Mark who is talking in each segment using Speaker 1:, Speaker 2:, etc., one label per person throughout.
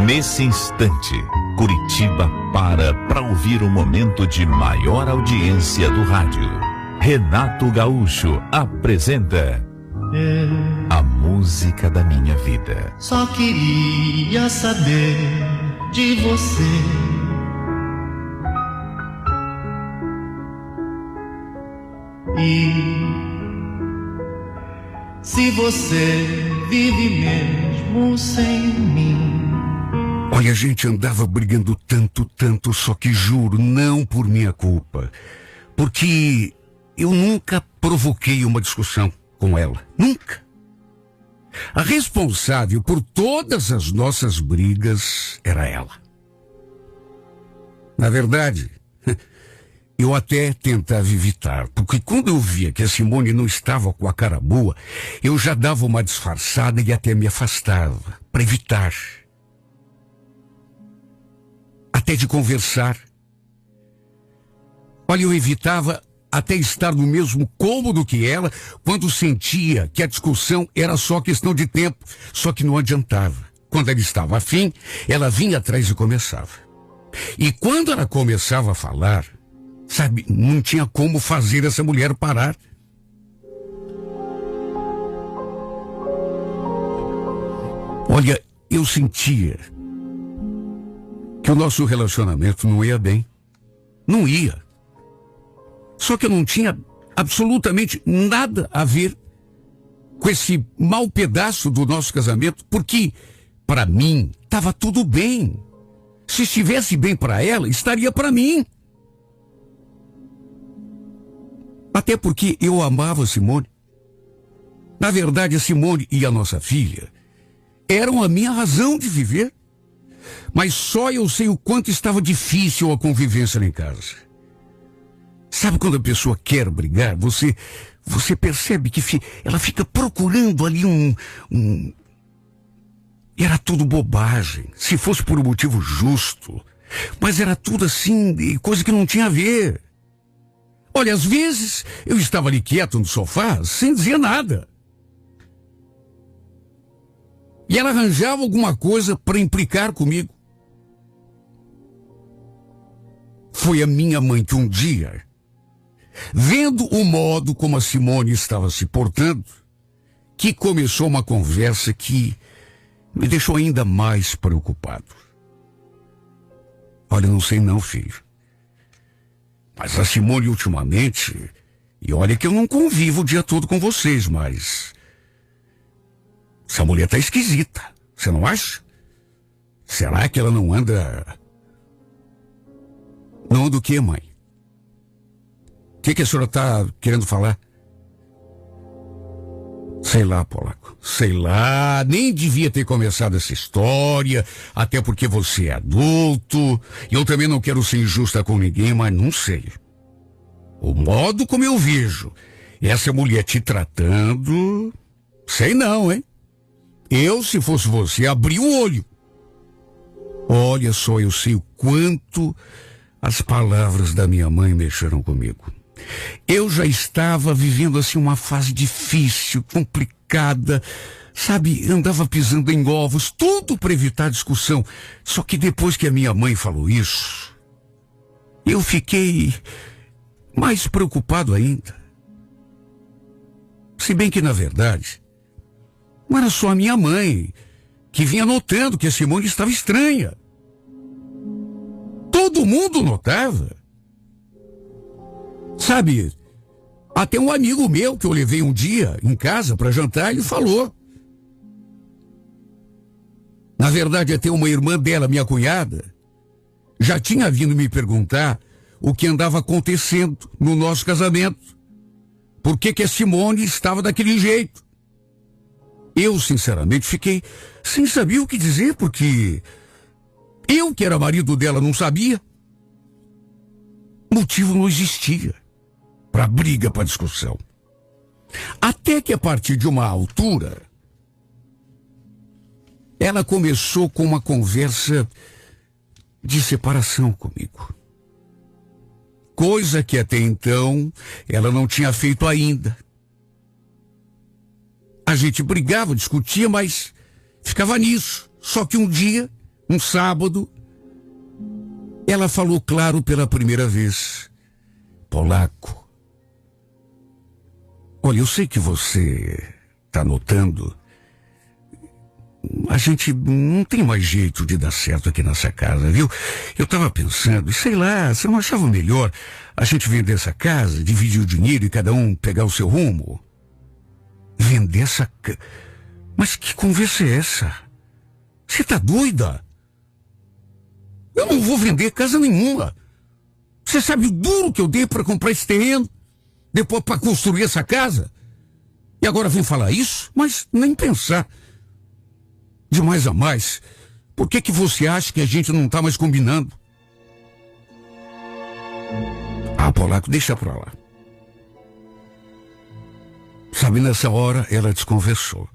Speaker 1: Nesse instante, Curitiba para ouvir o momento de maior audiência do rádio. Renato Gaúcho apresenta A Música da Minha Vida.
Speaker 2: Só queria saber de você. E se você vive mesmo sem mim.
Speaker 3: Olha, a gente andava brigando tanto, só que juro, não por minha culpa. Porque eu nunca provoquei uma discussão com ela. Nunca. A responsável por todas as nossas brigas era ela. Na verdade, eu até tentava evitar, porque quando eu via que a Simone não estava com a cara boa, eu já dava uma disfarçada e até me afastava, para evitar. Até de conversar. Olha, eu evitava até estar no mesmo cômodo que ela, quando sentia que a discussão era só questão de tempo, só que não adiantava. Quando ela estava afim, ela vinha atrás e começava. E quando ela começava a falar, sabe, não tinha como fazer essa mulher parar. Olha, eu sentia que o nosso relacionamento não ia bem. Não ia. Só que eu não tinha absolutamente nada a ver com esse mau pedaço do nosso casamento, porque, para mim, estava tudo bem. Se estivesse bem para ela, estaria para mim. Até porque eu amava a Simone. Na verdade, a Simone e a nossa filha eram a minha razão de viver. Mas só eu sei o quanto estava difícil a convivência lá em casa. Sabe quando a pessoa quer brigar, você percebe que ela fica procurando ali E era tudo bobagem, se fosse por um motivo justo. Mas era tudo assim, coisa que não tinha a ver. Olha, às vezes eu estava ali quieto no sofá, sem dizer nada. E ela arranjava alguma coisa para implicar comigo. Foi a minha mãe que um dia, vendo o modo como a Simone estava se portando, que começou uma conversa que me deixou ainda mais preocupado. Olha, não sei não, filho. Mas a Simone ultimamente, e olha que eu não convivo o dia todo com vocês, mas essa mulher tá esquisita, você não acha? Será que ela não anda... Não anda o quê, mãe? O que a senhora tá querendo falar? Sei lá, Polaco. Sei lá, nem devia ter começado essa história, até porque você é adulto, e eu também não quero ser injusta com ninguém, mas não sei. O modo como eu vejo essa mulher te tratando, sei não, hein? Eu, se fosse você, abri o olho. Olha só, eu sei o quanto as palavras da minha mãe mexeram comigo. Eu já estava vivendo assim uma fase difícil, complicada, sabe, andava pisando em ovos, tudo para evitar discussão. Só que depois que a minha mãe falou isso, eu fiquei mais preocupado ainda. Se bem que, na verdade, não era só a minha mãe que vinha notando que a Simone estava estranha. Todo mundo notava. Sabe, até um amigo meu que eu levei um dia em casa para jantar, ele falou. Na verdade, até uma irmã dela, minha cunhada, já tinha vindo me perguntar o que andava acontecendo no nosso casamento. Por que a Simone estava daquele jeito? Eu, sinceramente, fiquei sem saber o que dizer, porque eu, que era marido dela, não sabia. Motivo não existia para briga, para discussão. Até que a partir de uma altura, ela começou com uma conversa de separação comigo. Coisa que até então ela não tinha feito ainda. A gente brigava, discutia, mas ficava nisso. Só que um dia Um sábado, ela falou claro pela primeira vez. Polaco, olha, eu sei que você está notando. A gente não tem mais jeito de dar certo aqui nessa casa, viu? Eu tava pensando, sei lá, você não achava melhor a gente vender essa casa, dividir o dinheiro e cada um pegar o seu rumo? Vender essa casa? Mas que conversa é essa? Você tá doida? Eu não vou vender casa nenhuma. Você sabe o duro que eu dei para comprar esse terreno? Depois para construir essa casa? E agora vem falar isso? Mas nem pensar. De mais a mais, por que você acha que a gente não tá mais combinando? Ah, Polaco, deixa pra lá. Sabe, nessa hora ela desconversou.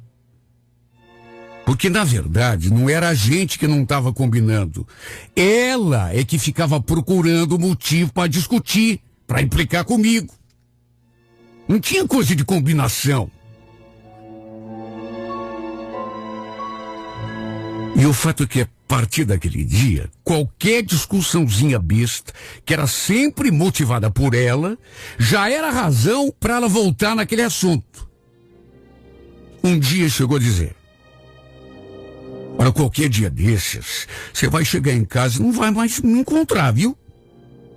Speaker 3: Porque, na verdade, não era a gente que não estava combinando. Ela é que ficava procurando motivo para discutir, para implicar comigo. Não tinha coisa de combinação. E o fato é que, a partir daquele dia, qualquer discussãozinha besta, que era sempre motivada por ela, já era razão para ela voltar naquele assunto. Um dia chegou a dizer: olha, qualquer dia desses, você vai chegar em casa e não vai mais me encontrar, viu?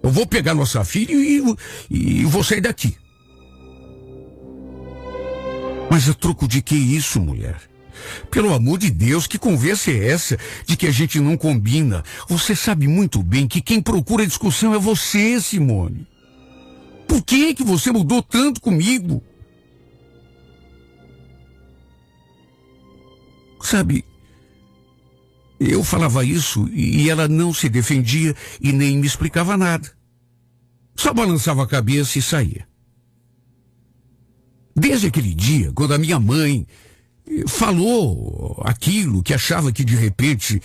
Speaker 3: Eu vou pegar nossa filha e vou sair daqui. Mas a troco de que isso, mulher? Pelo amor de Deus, que conversa é essa de que a gente não combina? Você sabe muito bem que quem procura discussão é você, Simone. Por que você mudou tanto comigo? Sabe, eu falava isso e ela não se defendia e nem me explicava nada. Só balançava a cabeça e saía. Desde aquele dia, quando a minha mãe falou aquilo, que achava que de repente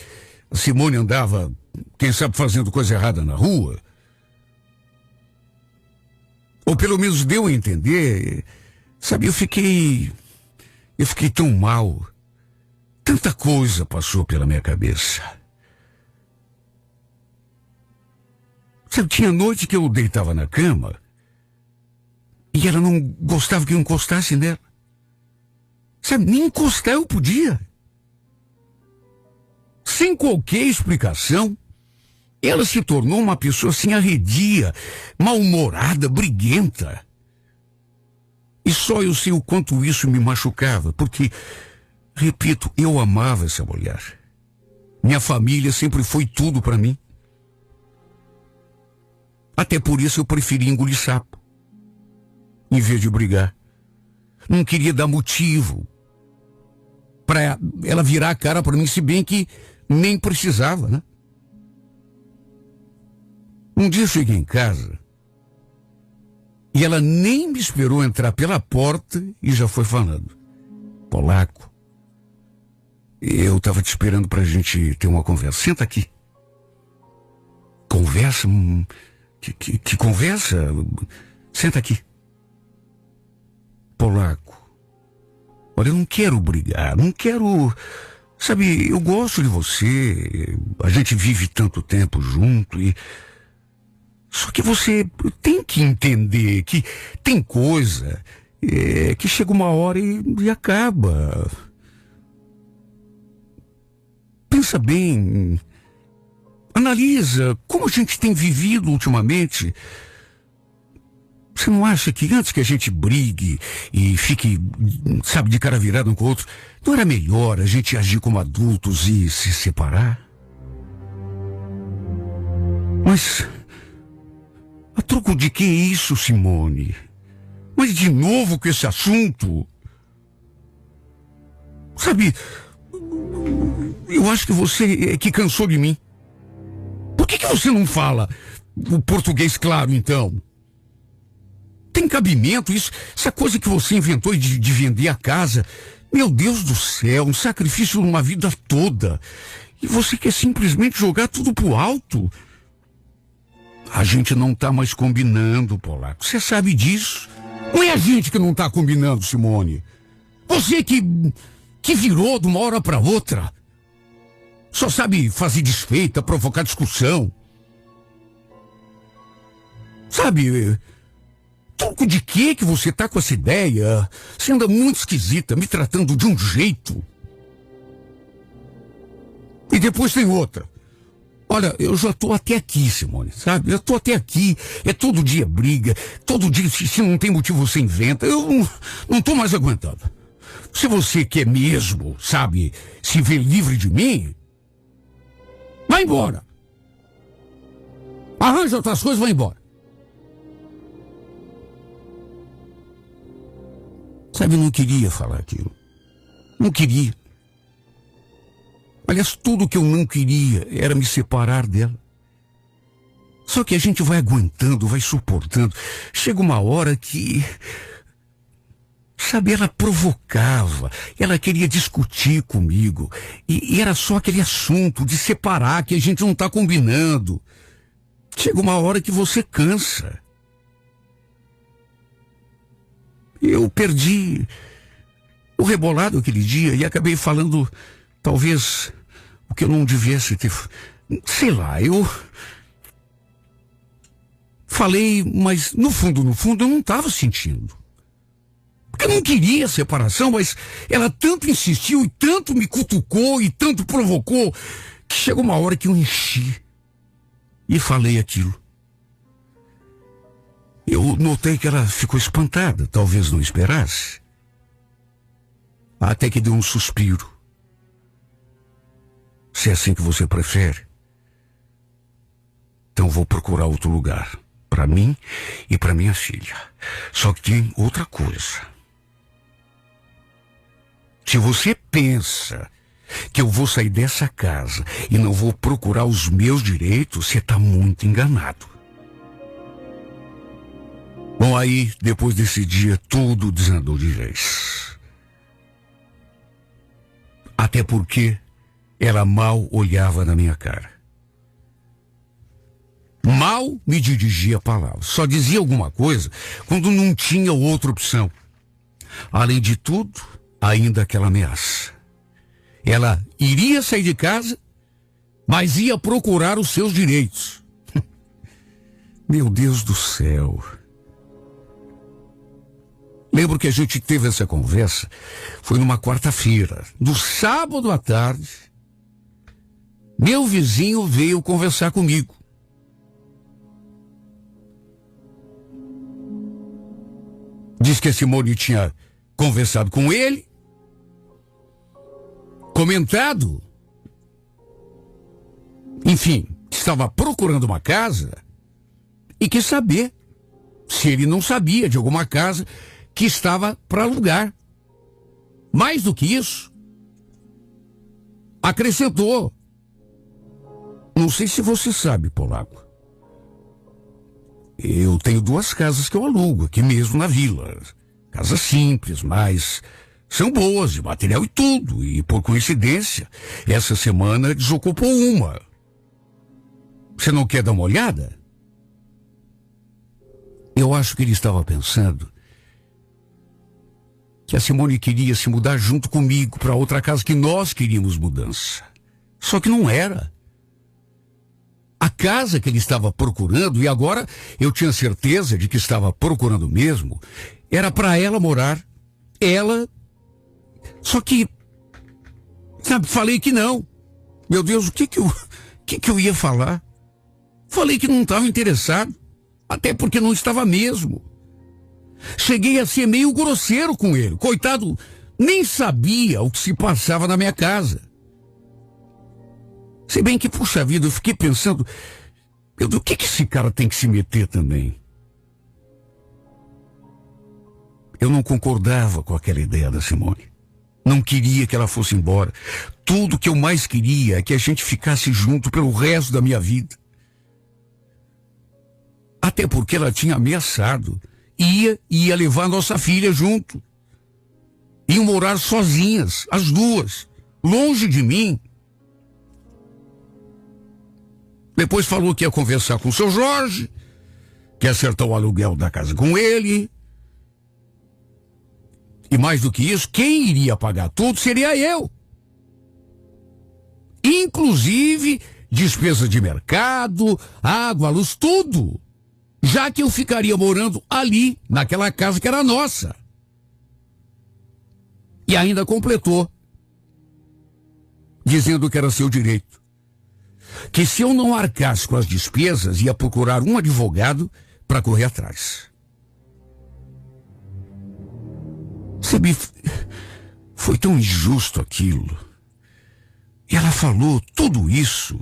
Speaker 3: a Simone andava, quem sabe, fazendo coisa errada na rua, ou pelo menos deu a entender, sabe, eu fiquei tão mal. Tanta coisa passou pela minha cabeça. Sabe, tinha noite que eu deitava na cama e ela não gostava que eu encostasse nela. Sabe, nem encostar eu podia. Sem qualquer explicação, ela se tornou uma pessoa assim arredia, mal-humorada, briguenta. E só eu sei o quanto isso me machucava, porque, repito, eu amava essa mulher. Minha família sempre foi tudo para mim. Até por isso eu preferi engolir sapo, em vez de brigar. Não queria dar motivo para ela virar a cara para mim, se bem que nem precisava, né? Um dia eu cheguei em casa e ela nem me esperou entrar pela porta e já foi falando: Polaco, eu estava te esperando pra gente ter uma conversa. Senta aqui. Conversa? Que conversa? Senta aqui. Polaco, olha, eu não quero brigar, não quero... Sabe, eu gosto de você, a gente vive tanto tempo junto e... Só que você tem que entender que tem coisa que chega uma hora e acaba. Pensa bem, analisa como a gente tem vivido ultimamente. Você não acha que antes que a gente brigue e fique, sabe, de cara virada um com o outro, não era melhor a gente agir como adultos e se separar? Mas a troco de que isso, Simone? Mas de novo com esse assunto? Sabe, eu acho que você é que cansou de mim. Por que você não fala o português claro, então? Tem cabimento isso? Essa coisa que você inventou de vender a casa. Meu Deus do céu, um sacrifício numa vida toda. E você quer simplesmente jogar tudo pro alto? A gente não tá mais combinando, Polaco. Você sabe disso? Não é a gente que não tá combinando, Simone. Você que virou de uma hora pra outra. Só sabe fazer desfeita, provocar discussão. Sabe, troco de que você tá com essa ideia? Você anda muito esquisita, me tratando de um jeito. E depois tem outra. Olha, eu já tô até aqui, Simone, sabe? Eu tô até aqui, é todo dia briga, todo dia, se não tem motivo você inventa. Eu não tô mais aguentando. Se você quer mesmo, sabe, se ver livre de mim, vai embora. Arranja outras coisas, vai embora. Sabe, eu não queria falar aquilo. Não queria. Aliás, tudo que eu não queria era me separar dela. Só que a gente vai aguentando, vai suportando. Chega uma hora que... Sabe, ela provocava, ela queria discutir comigo. E era só aquele assunto de separar que a gente não tá combinando. Chega uma hora que você cansa. Eu perdi o rebolado aquele dia e acabei falando, talvez, o que eu não devesse ter... Sei lá, eu... Falei, mas no fundo eu não estava sentindo. Porque eu não queria separação, mas ela tanto insistiu e tanto me cutucou e tanto provocou, que chegou uma hora que eu enchi e falei aquilo. Eu notei que ela ficou espantada, talvez não esperasse. Até que deu um suspiro. Se é assim que você prefere, então vou procurar outro lugar, para mim e para minha filha. Só que tem outra coisa. Se você pensa que eu vou sair dessa casa e não vou procurar os meus direitos, você está muito enganado. Bom, aí, depois desse dia, tudo desandou de vez. Até porque ela mal olhava na minha cara. Mal me dirigia palavras. Só dizia alguma coisa quando não tinha outra opção. Além de tudo, ainda aquela ameaça. Ela iria sair de casa, mas ia procurar os seus direitos. Meu Deus do céu. Lembro que a gente teve essa conversa, foi numa quarta-feira. No sábado à tarde, meu vizinho veio conversar comigo. Diz que a Simone tinha conversado com ele, comentado, enfim, estava procurando uma casa e quis saber se ele não sabia de alguma casa que estava para alugar. Mais do que isso, acrescentou. Não sei se você sabe, Polaco. Eu tenho 2 casas que eu alugo, aqui mesmo na vila. Casas simples, mas são boas, de material e tudo. E por coincidência, essa semana desocupou uma. Você não quer dar uma olhada? Eu acho que ele estava pensando que a Simone queria se mudar junto comigo para outra casa que nós queríamos mudança. Só que não era. A casa que ele estava procurando, e agora eu tinha certeza de que estava procurando mesmo, era para ela morar. Ela... Só que... Sabe, falei que não. Meu Deus, o que eu ia falar? Falei que não estava interessado. Até porque não estava mesmo. Cheguei a ser meio grosseiro com ele. Coitado, nem sabia o que se passava na minha casa. Se bem que, puxa vida, eu fiquei pensando, meu Deus, o que esse cara tem que se meter também? Eu não concordava com aquela ideia da Simone. Não queria que ela fosse embora. Tudo que eu mais queria é que a gente ficasse junto pelo resto da minha vida. Até porque ela tinha ameaçado. Ia levar nossa filha junto. Iam morar sozinhas, as 2, longe de mim. Depois falou que ia conversar com o seu Jorge, que ia acertar o aluguel da casa com ele. E mais do que isso, quem iria pagar tudo seria eu. Inclusive despesa de mercado, água, luz, tudo. Já que eu ficaria morando ali, naquela casa que era nossa. E ainda completou, dizendo que era seu direito. Que se eu não arcasse com as despesas, ia procurar um advogado para correr atrás. Sabe, foi tão injusto aquilo. E ela falou tudo isso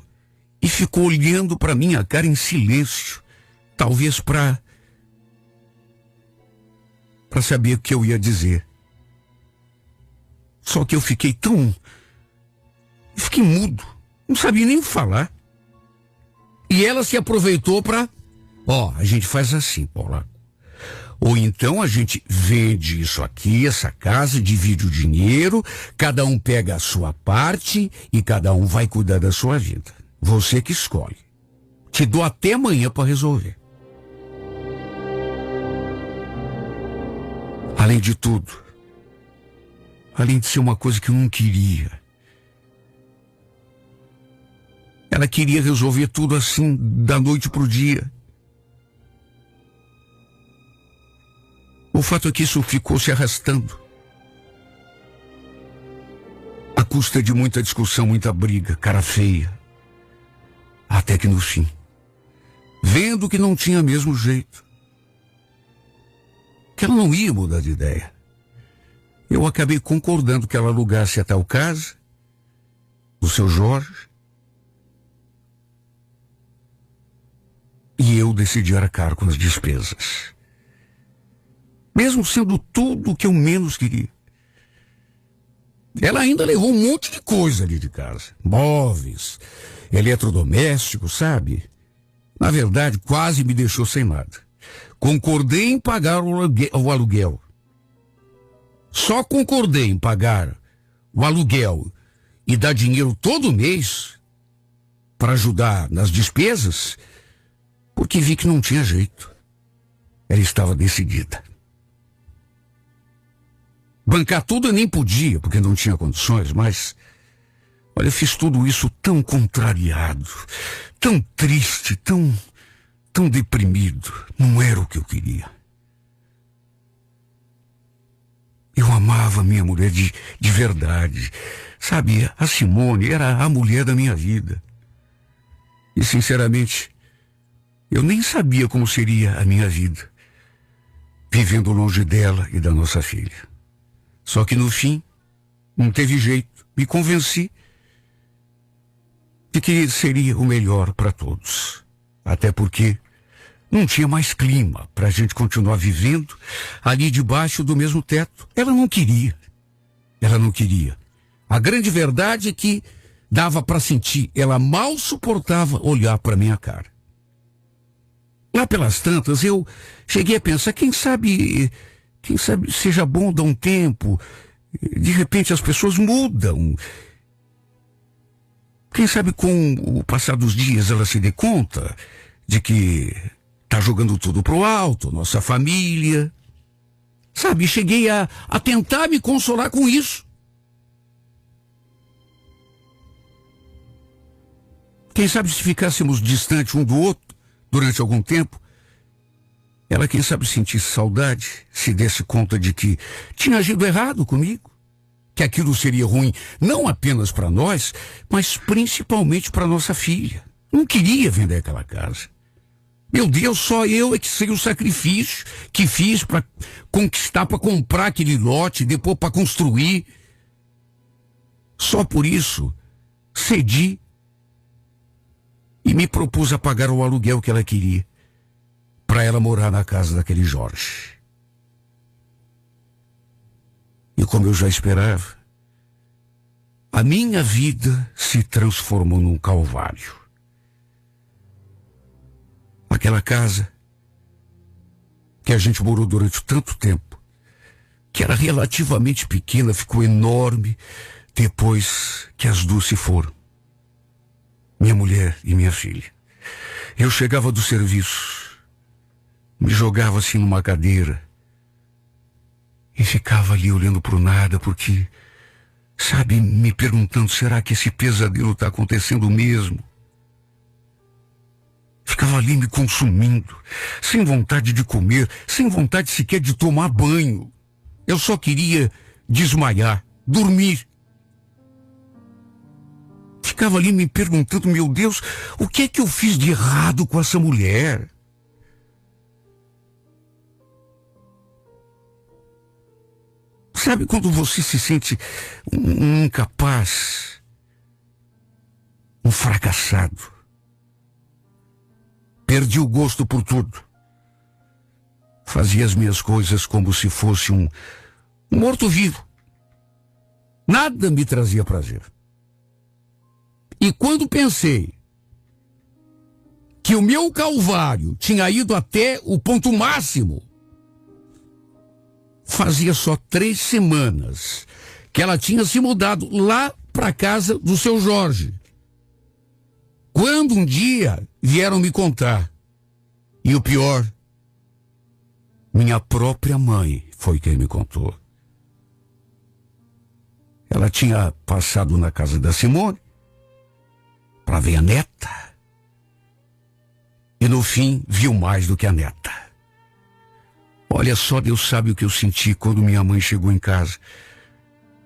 Speaker 3: e ficou olhando para minha cara em silêncio. Talvez para saber o que eu ia dizer. Só que eu fiquei mudo. Não sabia nem falar. E ela se aproveitou para... a gente faz assim, Paula. Ou então a gente vende isso aqui, essa casa, divide o dinheiro, cada um pega a sua parte e cada um vai cuidar da sua vida. Você que escolhe. Te dou até amanhã para resolver. Além de tudo, além de ser uma coisa que eu não queria, ela queria resolver tudo assim, da noite pro dia. O fato é que isso ficou se arrastando. À custa de muita discussão, muita briga, cara feia. Até que no fim, vendo que não tinha mesmo jeito, que ela não ia mudar de ideia, eu acabei concordando que ela alugasse a tal casa, do seu Jorge, e eu decidi arcar com as despesas. Mesmo sendo tudo o que eu menos queria. Ela ainda levou um monte de coisa ali de casa. Móveis, eletrodomésticos, sabe? Na verdade, quase me deixou sem nada. Concordei em pagar o aluguel. Só concordei em pagar o aluguel e dar dinheiro todo mês para ajudar nas despesas, porque vi que não tinha jeito. Ela estava decidida. Bancar tudo eu nem podia, porque não tinha condições, mas... Olha, eu fiz tudo isso tão contrariado, tão triste, tão deprimido. Não era o que eu queria. Eu amava a minha mulher de verdade. Sabe, a Simone era a mulher da minha vida. E, sinceramente, eu nem sabia como seria a minha vida, vivendo longe dela e da nossa filha. Só que no fim, não teve jeito. Me convenci de que seria o melhor para todos. Até porque não tinha mais clima para a gente continuar vivendo ali debaixo do mesmo teto. Ela não queria. Ela não queria. A grande verdade é que dava para sentir. Ela mal suportava olhar para minha cara. Lá pelas tantas, eu cheguei a pensar, quem sabe seja bom dar um tempo. De repente as pessoas mudam. Quem sabe com o passar dos dias ela se dê conta de que tá jogando tudo pro alto, nossa família. Sabe, cheguei a tentar me consolar com isso. Quem sabe se ficássemos distantes um do outro durante algum tempo, ela, quem sabe, sentisse saudade, se desse conta de que tinha agido errado comigo, que aquilo seria ruim não apenas para nós, mas principalmente para nossa filha. Não queria vender aquela casa. Meu Deus, só eu é que sei o sacrifício que fiz para conquistar, para comprar aquele lote, depois para construir. Só por isso, cedi e me propus a pagar o aluguel que ela queria, para ela morar na casa daquele Jorge. E como eu já esperava, a minha vida se transformou num calvário. Aquela casa que a gente morou durante tanto tempo, que era relativamente pequena, ficou enorme depois que as duas se foram. Minha mulher e minha filha. Eu chegava do serviço, me jogava assim numa cadeira e ficava ali olhando pro nada, porque Sabe, me perguntando, será que esse pesadelo está acontecendo mesmo? Ficava ali me consumindo, sem vontade de comer, sem vontade sequer de tomar banho. Eu só queria desmaiar, dormir. Ficava ali me perguntando, meu Deus, o que é que eu fiz de errado com essa mulher? Sabe quando você se sente um incapaz, um fracassado? Perdi o gosto por tudo. Fazia as minhas coisas como se fosse um morto-vivo. Nada me trazia prazer. E quando pensei que o meu calvário tinha ido até o ponto máximo, fazia só 3 semanas que ela tinha se mudado lá para a casa do seu Jorge. Quando um dia vieram me contar, e o pior, minha própria mãe foi quem me contou. Ela tinha passado na casa da Simone para ver a neta. E no fim viu mais do que a neta. Olha só, Deus sabe o que eu senti quando minha mãe chegou em casa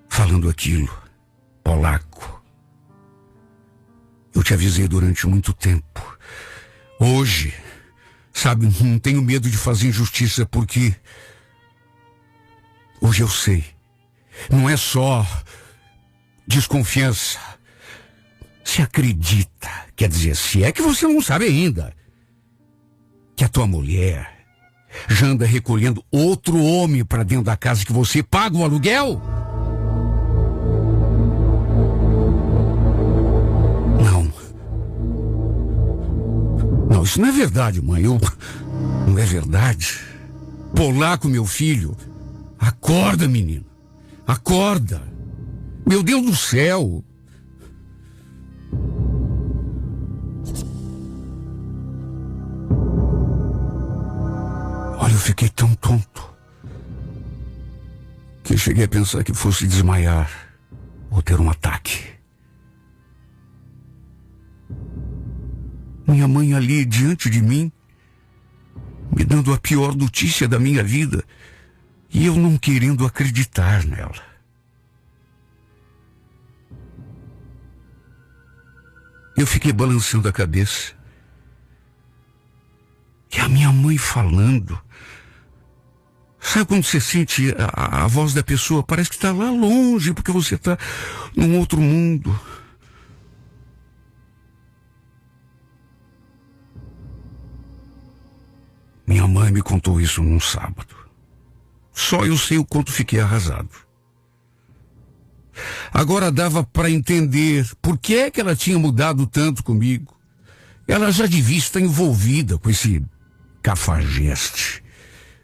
Speaker 3: falando aquilo. Polaco, eu te avisei durante muito tempo. Hoje, sabe, não tenho medo de fazer injustiça porque hoje eu sei. Não é só desconfiança. Se acredita, quer dizer, se é que você não sabe ainda, que a tua mulher já anda recolhendo outro homem para dentro da casa que você paga o aluguel? Não, isso não é verdade, mãe. Não é verdade. Polaco, meu filho. Acorda, menino. Acorda. Meu Deus do céu. Olha, eu fiquei tão tonto que eu cheguei a pensar que fosse desmaiar ou ter um ataque. Minha mãe ali diante de mim, me dando a pior notícia da minha vida, e eu não querendo acreditar nela. Eu fiquei balançando a cabeça. E a minha mãe falando. Sabe quando você sente a voz da pessoa? Parece que está lá longe, porque você está num outro mundo. Minha mãe me contou isso num sábado. Só eu sei o quanto fiquei arrasado. Agora dava para entender por que é que ela tinha mudado tanto comigo. Ela já devia estar envolvida com esse cafajeste,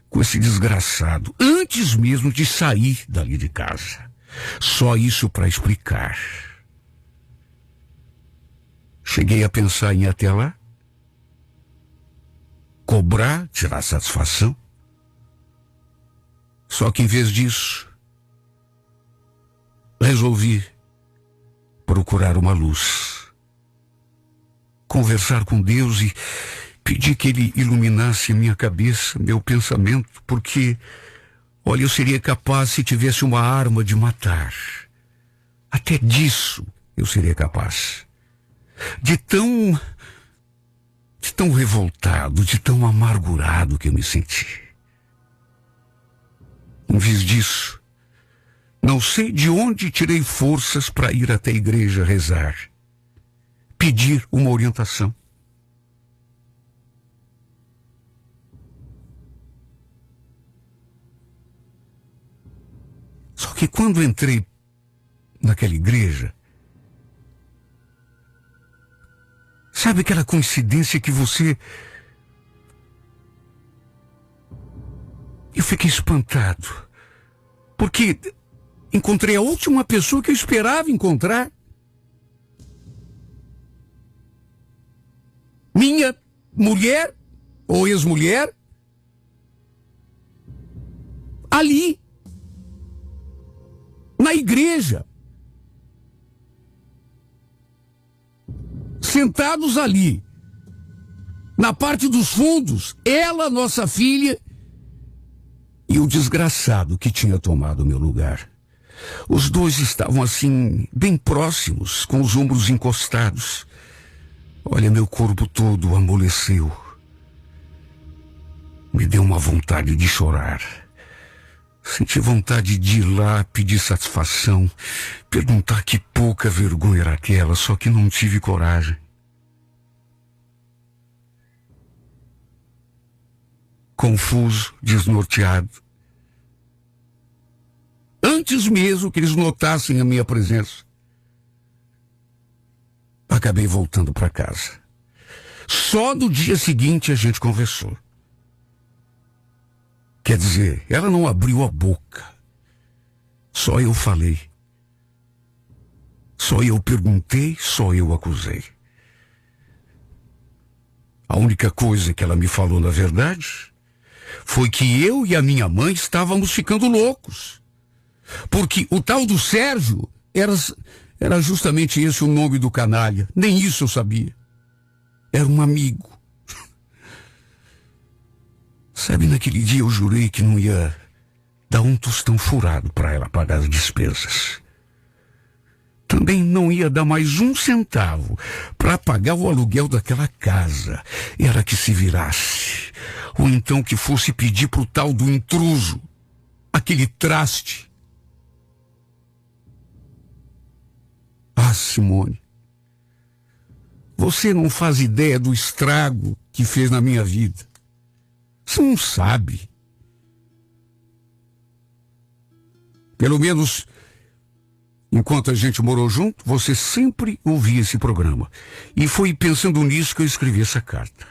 Speaker 3: com esse desgraçado, antes mesmo de sair dali de casa. Só isso para explicar. Cheguei a pensar em ir até lá, cobrar, tirar satisfação. Só que em vez disso, resolvi procurar uma luz, conversar com Deus e pedir que Ele iluminasse minha cabeça, meu pensamento, porque, olha, eu seria capaz se tivesse uma arma de matar. Até disso eu seria capaz. De tão revoltado, de tão amargurado que eu me senti. Em vez disso, não sei de onde tirei forças para ir até a igreja rezar, pedir uma orientação. Só que quando entrei naquela igreja, sabe aquela coincidência que você... Eu fiquei espantado, porque encontrei a última pessoa que eu esperava encontrar. Minha mulher, ou ex-mulher, ali, na igreja, sentados ali, na parte dos fundos, ela, nossa filha, e o desgraçado que tinha tomado meu lugar. Os dois estavam assim, bem próximos, com os ombros encostados. Olha, meu corpo todo amoleceu. Me deu uma vontade de chorar. Senti vontade de ir lá pedir satisfação, perguntar que pouca vergonha era aquela, só que não tive coragem. Confuso, desnorteado. Antes mesmo que eles notassem a minha presença, acabei voltando para casa. Só no dia seguinte a gente conversou. Quer dizer, ela não abriu a boca. Só eu falei. Só eu perguntei, só eu acusei. A única coisa que ela me falou, na verdade, foi que eu e a minha mãe estávamos ficando loucos. Porque o tal do Sérgio era justamente esse o nome do canalha. Nem isso eu sabia. Era um amigo. Sabe, naquele dia eu jurei que não ia dar um tostão furado para ela pagar as despesas. Também não ia dar mais um centavo para pagar o aluguel daquela casa. Era que se virasse. Ou então que fosse pedir pro tal do intruso, aquele traste. Ah, Simone, você não faz ideia do estrago que fez na minha vida. Você não sabe. Pelo menos, enquanto a gente morou junto, você sempre ouvia esse programa. E foi pensando nisso que eu escrevi essa carta.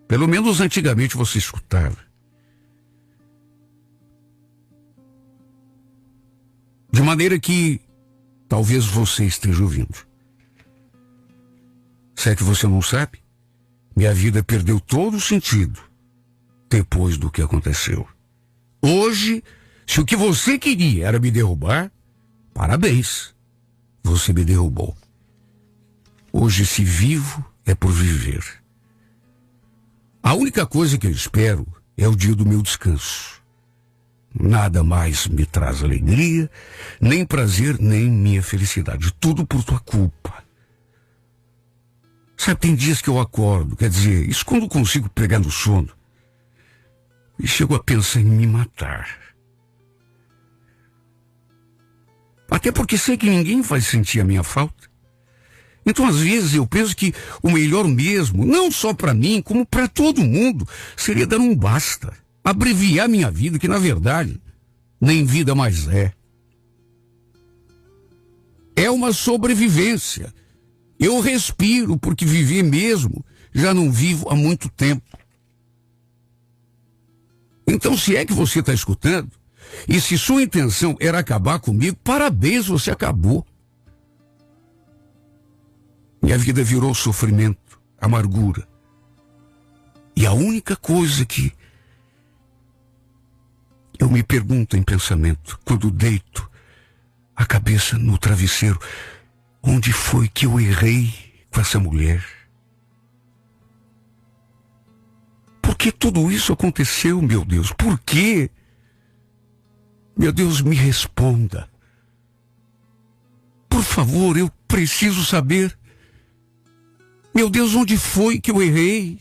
Speaker 3: Pelo menos antigamente você escutava. De maneira que talvez você esteja ouvindo. Se é que você não sabe, minha vida perdeu todo o sentido depois do que aconteceu. Hoje, se o que você queria era me derrubar, parabéns, você me derrubou. Hoje, se vivo, é por viver. A única coisa que eu espero é o dia do meu descanso. Nada mais me traz alegria, nem prazer, nem minha felicidade. Tudo por tua culpa. Sabe, tem dias que eu acordo, quer dizer, isso quando consigo pegar no sono, e chego a pensar em me matar. Até porque sei que ninguém vai sentir a minha falta. Então, às vezes, eu penso que o melhor mesmo, não só para mim, como para todo mundo, seria dar um basta. Abreviar minha vida, que na verdade, nem vida mais é. É uma sobrevivência. Eu respiro porque viver mesmo já não vivo há muito tempo. Então, se é que você está escutando, e se sua intenção era acabar comigo, parabéns, você acabou. Minha vida virou sofrimento, amargura. E a única coisa que eu me pergunto em pensamento, quando deito a cabeça no travesseiro, onde foi que eu errei com essa mulher? Por que tudo isso aconteceu, meu Deus? Por quê? Meu Deus, me responda. Por favor, eu preciso saber. Meu Deus, onde foi que eu errei?